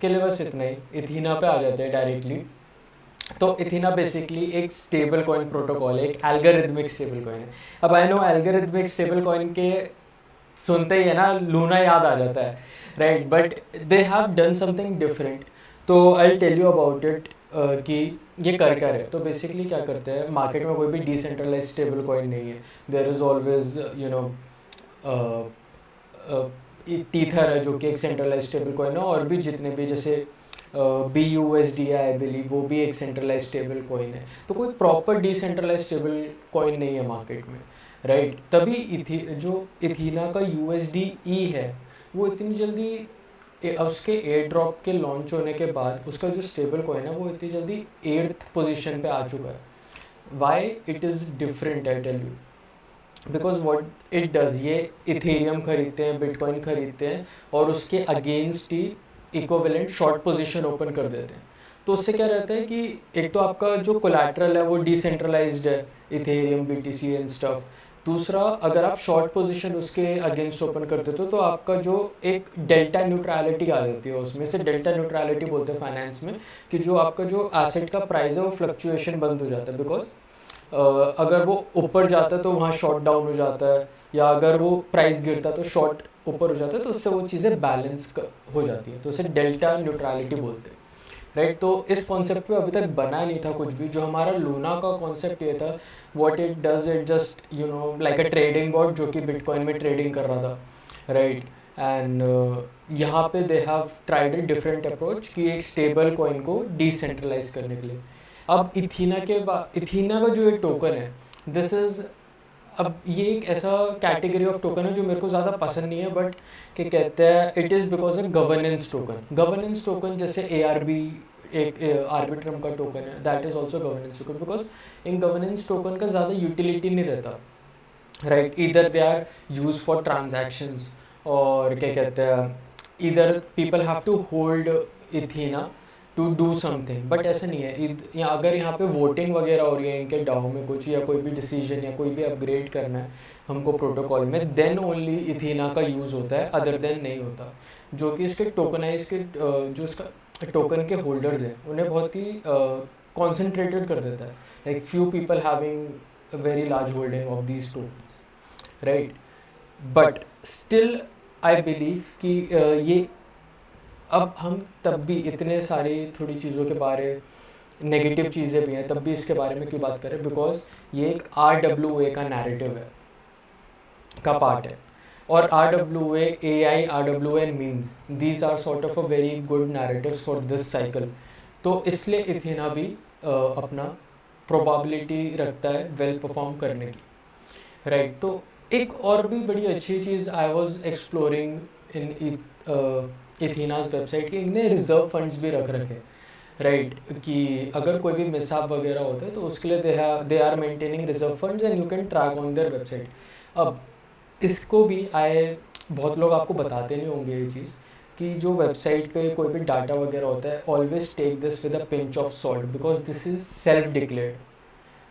के लिए बस इतना ही, इथीना पे आ जाते हैं डायरेक्टली। तो इथीना बेसिकली एक स्टेबल कॉइन प्रोटोकॉल है, एक एल्गोरिथमिक स्टेबल कॉइन है। अब I know algorithmic stable coin के सुनते ही है ना लूना याद आ जाता है, right, but they have done something different. तो I tell you about it कि ये कर है। तो बेसिकली क्या करते हैं, मार्केट में कोई भी डिसेंट्रलाइज स्टेबल कॉइन नहीं है, there is always you know tether है जो कि एक सेंट्रलाइज स्टेबल कॉइन है, और भी जितने भी जैसे BUSD है आई बिलीव, वो भी एक सेंट्रलाइज स्टेबल कॉइन है। तो कोई प्रॉपर डिसेंट्रलाइज स्टेबल कॉइन नहीं है मार्केट में, राइट। तभी जो इथीना का USDE है वो इतनी जल्दी उसके एयर ड्रॉप के लॉन्च होने के बाद उसका जो स्टेबल कॉइन है वो इतनी जल्दी 8th पोजीशन पे आ चुका है। Why it is different I tell you, because what it does, ये इथेरियम खरीदते हैं, बिटकॉइन खरीदते हैं और उसके अगेंस्ट ही इक्विवेलेंट शॉर्ट पोजीशन ओपन कर देते हैं। तो उससे क्या रहता है कि एक तो आपका जो कोलैटरल है वो डिसेंट्रलाइज्ड है, इथेरियम BTC एंड स्टफ। दूसरा, अगर आप शॉर्ट पोजीशन उसके अगेंस्ट ओपन कर देते हो तो आपका जो एक डेल्टा न्यूट्रलिटी आ जाती है, उसमें से डेल्टा न्यूट्रलिटी बोलते हैं फाइनेंस में, कि जो आपका जो एसेट का प्राइस है वो फ्लक्चुएशन बंद हो जाता है। बिकॉज अगर वो ऊपर जाता है तो वहाँ शॉर्ट डाउन हो जाता है, या अगर वो प्राइस गिरता है तो शॉर्ट ऊपर हो जाता है, तो उससे वो चीज़ें बैलेंस हो जाती है, तो उसे डेल्टा न्यूट्रलिटी बोलते हैं, राइट। तो इस कॉन्सेप्ट पे अभी तक बना नहीं था कुछ भी। जो हमारा लूना का कॉन्सेप्ट ये था, what it does, it just you know like a trading bot जो कि बिटकॉइन में ट्रेडिंग कर रहा था, राइट। एंड यहाँ पे they have tried a different approach कि एक स्टेबल कॉइन को डिसेंट्रलाइज करने के लिए। अब इथीना का जो एक टोकन है, दिस इज, अब ये एक ऐसा कैटेगरी ऑफ टोकन है जो मेरे को ज़्यादा पसंद नहीं है, बट क्या कहते हैं, it is because of governance token. Governance token जैसे ARB एक आर्बिट्रम का टोकन है, that is also governance token, because इन गवर्नेंस टोकन का ज़्यादा यूटिलिटी नहीं रहता, राइट। इधर they are use for transactions, और क्या कहते हैं, इधर people have to hold Ethena to do something, but ऐसा नहीं है। अगर यहाँ पे वोटिंग वगैरह हो रही है इनके डाउ में कुछ, या कोई भी डिसीजन या कोई भी अपग्रेड करना है हमको प्रोटोकॉल में, देन ओनली इथीना का यूज़ होता है, अदर देन नहीं होता। जो कि इसके टोकनाइज के जो इसका टोकन के होल्डर्स हैं उन्हें बहुत ही कॉन्सेंट्रेटेड कर देता है, like few people having a very large holding of these tokens, right? But still I believe कि ये अब हम तब भी इतने सारी थोड़ी चीज़ों के बारे, नेगेटिव चीज़ें भी हैं, तब भी इसके बारे में क्यों बात करें, बिकॉज ये एक RWA का नैरेटिव है, का पार्ट है। और RWA, AI, RWA and memes, these are sort of a very good narratives for this cycle. तो इसलिए इथीना भी अपना प्रोबेबिलिटी रखता है वेल परफॉर्म करने की, राइट। तो एक और भी बड़ी अच्छी चीज़ I was exploring in Ethena's website की, इनने रिजर्व फंड्स भी रख रखे, राइट, कि अगर कोई भी मिसअप वगैरह होता है तो उसके लिए they are maintaining reserve funds and you can track on their website. अब इसको भी बहुत लोग आपको बताते नहीं होंगे ये चीज़, कि जो वेबसाइट पे कोई भी डाटा वगैरह होता है, always take this with a pinch of salt, because this is self declared,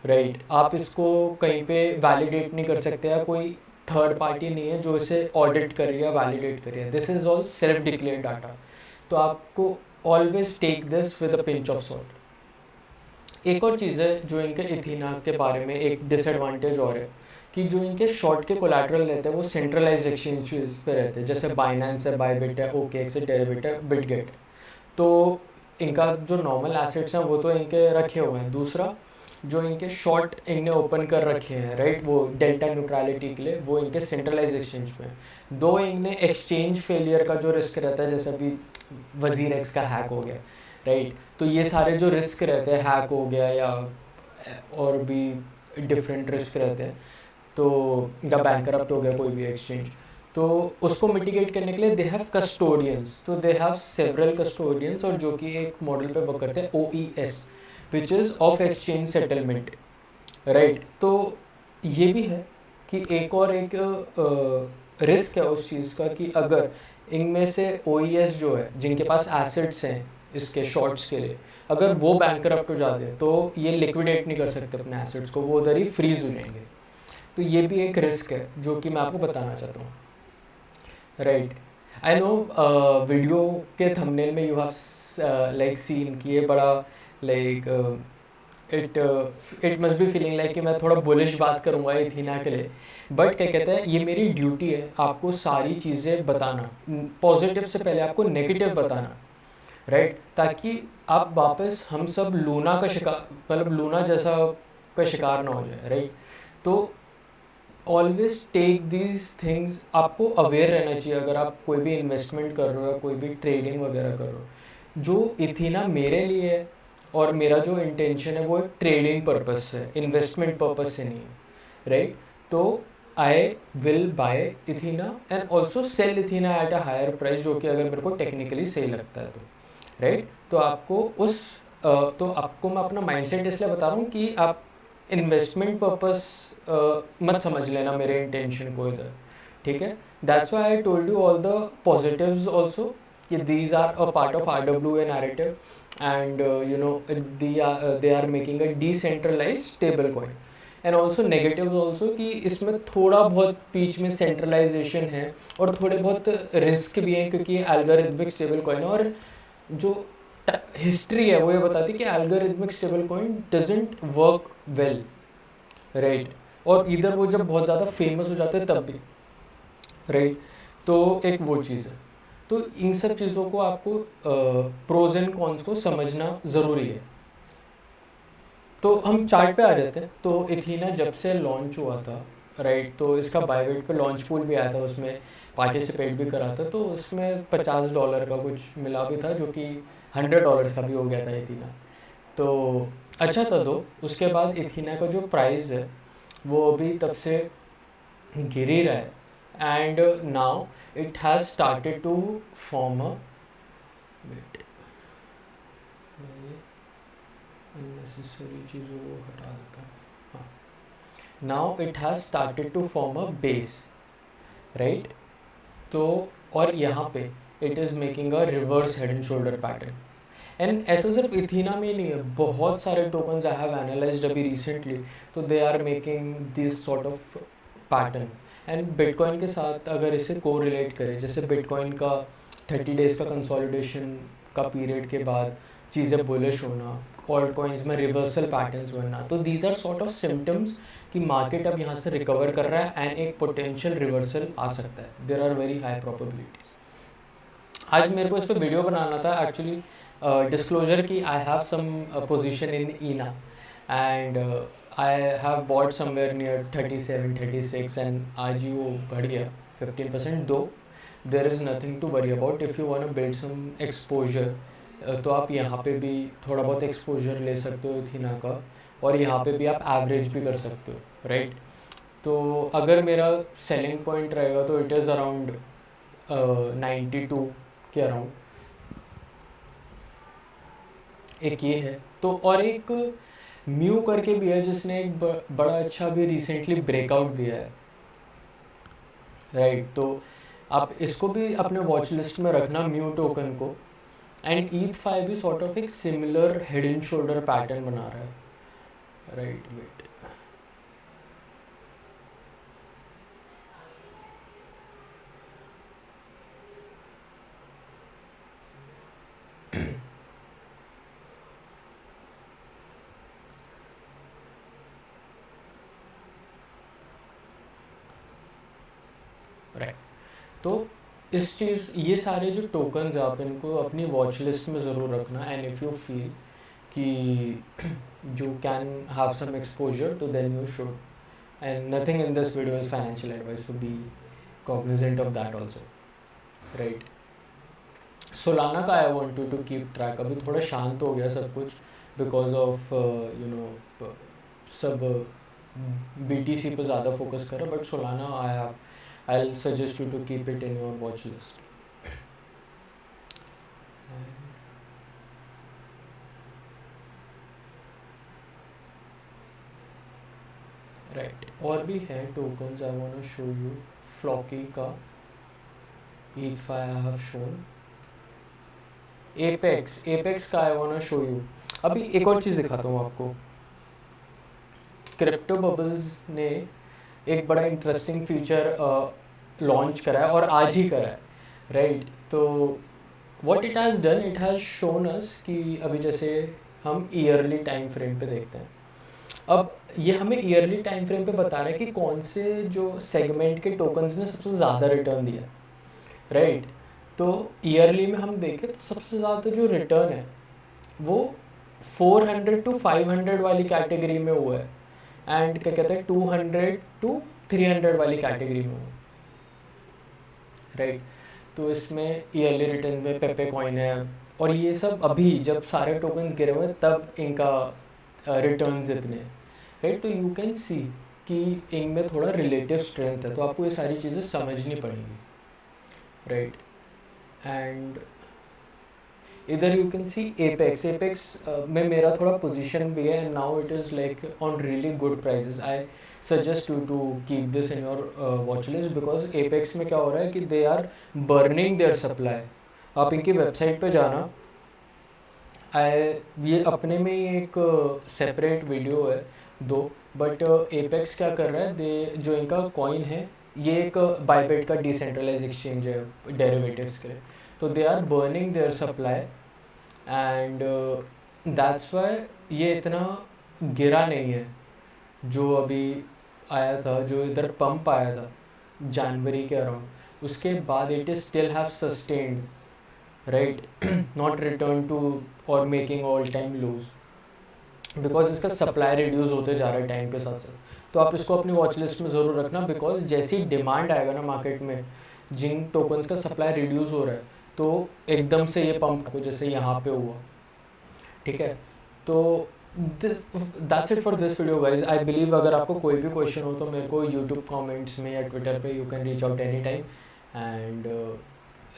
right. आप इसको कहीं पे वैलिडेट नहीं कर सकते, या कोई थर्ड पार्टी नहीं है जो इसे ऑडिट कर रही है, वैलिडेट कर रही है, this is all self declared data. तो आपको always take this with a pinch of salt. एक और चीज़ है जो इनके इथीना के बारे में एक डिसएडवांटेज और है, कि जो इनके शॉर्ट के कोलैटरल रहते हैं वो सेंट्रलाइज्ड एक्सचेंजेस पे रहते हैं, जैसे बाइनेंस है, बायबिट है, OKX है, डेरिवेट है, बिटगेट। तो इनका जो नॉर्मल एसेट्स हैं वो तो इनके रखे हुए हैं। दूसरा, जो इनके शॉर्ट इनने ओपन कर रखे हैं, राइट, वो डेल्टा न्यूट्रलिटी के लिए, वो इनके सेंट्रलाइज एक्सचेंज पे हैं। दो इनने एक्सचेंज फेलियर का जो रिस्क रहता है, जैसे अभी WZirX का हैक हो गया, राइट, तो ये सारे जो रिस्क रहते हैं, हैक हो गया या और भी डिफरेंट रिस्क रहते हैं, तो या बैंकरप्ट हो गया कोई भी एक्सचेंज, तो उसको मिटिगेट करने के लिए दे हैव कस्टोडियंस। तो दे हैव सेवरल कस्टोडियंस, और जो कि एक मॉडल पे वर्क करते हैं, OES, which is of exchange settlement, right. तो ये भी है कि एक और एक रिस्क है उस चीज़ का, कि अगर इनमें से OES जो है जिनके पास एसेट्स हैं इसके शॉर्ट्स के लिए, अगर वो बैंकरप्ट हो जाते हैं तो ये लिक्विडेट नहीं कर सकते अपने एसेट्स को, वो उधर ही फ्रीज हो जाएंगे। तो ये भी एक रिस्क है जो कि मैं आपको बताना चाहता हूँ, राइट। आई नो वीडियो के थंबनेल में यू हैव लाइक सीन कि ये बड़ा like it it must be feeling like कि मैं थोड़ा बुलिश बात करूँगा एथीना के लिए, बट क्या कहते हैं, ये मेरी ड्यूटी है आपको सारी चीज़ें बताना, पॉजिटिव से पहले आपको नेगेटिव बताना, राइट, ताकि आप वापस हम सब लूना का शिकार, मतलब लूना जैसा का शिकार ना हो जाए, राइट। तो ऑलवेज टेक दीज थिंग्स, आपको अवेयर रहना चाहिए अगर आप कोई भी इन्वेस्टमेंट कर रहे हो या कोई भी ट्रेडिंग वगैरह कर रहे हो। जो इथीना मेरे लिए है और मेरा जो इंटेंशन है वो एक ट्रेडिंग पर्पस से, इन्वेस्टमेंट पर्पस से नहीं है, राइट। तो I will buy Ethena and also sell Ethena at a higher price, जो कि अगर मेरे को टेक्निकली सही लगता है तो, राइट। तो आपको उस तो आपको मैं अपना माइंडसेट इसलिए बता रहा हूँ कि आप इन्वेस्टमेंट पर्पस मत समझ लेना मेरे इंटेंशन को इधर, ठीक है। That's why I told you all the positives also कि these are a part of RWA narrative and you know they are making a decentralized stable coin, and also negative also कि इसमें थोड़ा बहुत बीच में सेंट्रलाइजेशन है और थोड़े बहुत रिस्क भी हैं, क्योंकि ये एल्गोरिथमिक स्टेबल कॉइन है और जो हिस्ट्री है वो ये बताती है कि algorithmic stable coin doesn't work well, right. और इधर वो जब बहुत ज़्यादा फेमस हो जाते हैं तब भी, राइट। तो एक वो चीज़ है, तो इन सब चीज़ों को आपको प्रोज एंड कॉन्स को समझना ज़रूरी है। तो हम चार्ट पे आ जाते हैं। तो इथीना जब से लॉन्च हुआ था, राइट, तो इसका बाइवेट पे लॉन्च पूल भी आया था, उसमें पार्टिसिपेट भी करा था, तो उसमें $50 का कुछ मिला भी था, जो कि $100 का भी हो गया था इथीना। तो अच्छा था। दो उसके बाद इथीना का जो प्राइस है वो अभी तब से गिर ही रहा है, and now it has started to form a, wait, unnecessary चीज़ों को हटा देता हूँ। हाँ, now it has started to form a base, right. तो और यहाँ पे it is making a reverse head and shoulder pattern, and ऐसा सिर्फ इथीना में ही नहीं है, बहुत सारे टोकन्स आई हैव एनालाइज्ड अभी रिसेंटली, तो they are making this sort of pattern. And bitcoin के साथ अगर इसे को रिलेट करें, जैसे बिटकॉइन का 30 डेज़ का कंसोलिडेशन का पीरियड के बाद चीज़ें बुलिश होना, ऑल्ट कॉइन्स में रिवर्सल पैटर्न्स बनना, तो these are sort of symptoms कि मार्केट अब यहाँ से रिकवर कर रहा है एंड एक पोटेंशियल रिवर्सल आ सकता है। There are very high probabilities. आज मेरे को इस पर वीडियो बनाना था एक्चुअली, डिस्क्लोजर की I have some position in ENA, and I have bought somewhere near 37-36, and आज ही वो बढ़ गया 15%। Though there is nothing to worry about, if you want to build some exposure, तो आप यहाँ पे भी थोड़ा बहुत एक्सपोजर ले सकते हो इथीना का, और यहाँ पे भी आप एवरेज भी कर सकते हो, राइट। तो अगर मेरा सेलिंग पॉइंट रहेगा तो इट इज़ अराउंड 92 के अराउंड, एक ये है। तो और एक म्यू करके भी है जिसने एक बड़ा अच्छा भी रिसेंटली ब्रेकआउट दिया है, राइट। तो आप इसको भी अपने वॉच लिस्ट में रखना, म्यू टोकन को। एंड ETH5 भी सॉर्ट ऑफ एक similar head and shoulder pattern बना रहा है, राइट। Wait, right. तो इस चीज़, ये सारे जो टोकन्स आप इनको अपनी वॉच लिस्ट में ज़रूर रखना, एंड इफ़ यू फील कि you can have some exposure, तो then you should, and nothing in this video is financial advice, so be cognizant of that also, right। Solana का I want to keep track, अभी थोड़ा शांत हो गया सब कुछ बिकॉज ऑफ यू नो सब BTC पे ज़्यादा फोकस कर रहा, but Solana I will suggest you to keep it in your watch list. Right, और भी है tokens I want to show you. Floki का ETH5 I have shown, Apex का I want to show you. अभी एक और चीज़ दिखाता हूँ आपको। क्रिप्टो बबल्स ने एक बड़ा इंटरेस्टिंग फीचर लॉन्च करा है, और आज ही करा है, राइट। तो what it has done, it has shown अस कि अभी जैसे हम ईयरली टाइम फ्रेम पे देखते हैं, अब ये हमें ईयरली टाइम फ्रेम पे बता रहा है कि कौन से जो सेगमेंट के टोकन्स ने सबसे ज़्यादा रिटर्न दिया, राइट। तो ईयरली में हम देखें तो सबसे ज़्यादा जो रिटर्न है वो 400 टू 500 वाली कैटेगरी में हुआ है, एंड क्या कहते हैं 200 टू 300 वाली कैटेगरी में हुआ है, राइट। तो इसमें ईयरली रिटर्न में पेपे कॉइन है, और ये सब अभी जब सारे टोकन्स गिरे हुए हैं तब इनका रिटर्न्स इतने हैं, राइट। तो यू कैन सी कि इनमें थोड़ा रिलेटिव स्ट्रेंथ है, तो आपको ये सारी चीज़ें समझनी पड़ेंगी, राइट। एंड इधर you can see apex, apex में मेरा थोड़ा पोजीशन भी है, and now it is like on really good prices. I suggest you to keep this in your watch list, because apex में क्या हो रहा है कि they are burning their supply. आप इनकी वेबसाइट पे जाना, ये अपने में ही एक सेपरेट वीडियो है दो, बट एपेक्स क्या कर रहा है, दे जो इनका कॉइन है ये एक बाइबिट का डिसेंट्रलाइज एक्सचेंज है डेरिवेटिव्स के, तो they are burning their supply, and that's why ये इतना गिरा नहीं है। जो अभी आया था, जो इधर पंप आया था जनवरी के अराउंड, उसके बाद it is still have sustained, right, not return to और making all time lose, because इसका सप्लाई रिड्यूस होते जा रहा है टाइम के साथ साथ। तो आप इसको अपनी वॉच लिस्ट में ज़रूर रखना, बिकॉज जैसी डिमांड आएगा ना मार्केट में, जिन टोकन्स का सप्लाई रिड्यूस हो रहा है, तो एकदम से ये पंप को जैसे यहाँ पे हुआ, ठीक है। तो that's it for this video guys. I believe अगर आपको कोई भी क्वेश्चन हो तो मेरे को यूट्यूब कमेंट्स में या ट्विटर पे you can reach out any time, and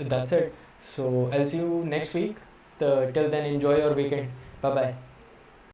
that's it. So I will see you next week. Till then, enjoy your weekend. Bye bye.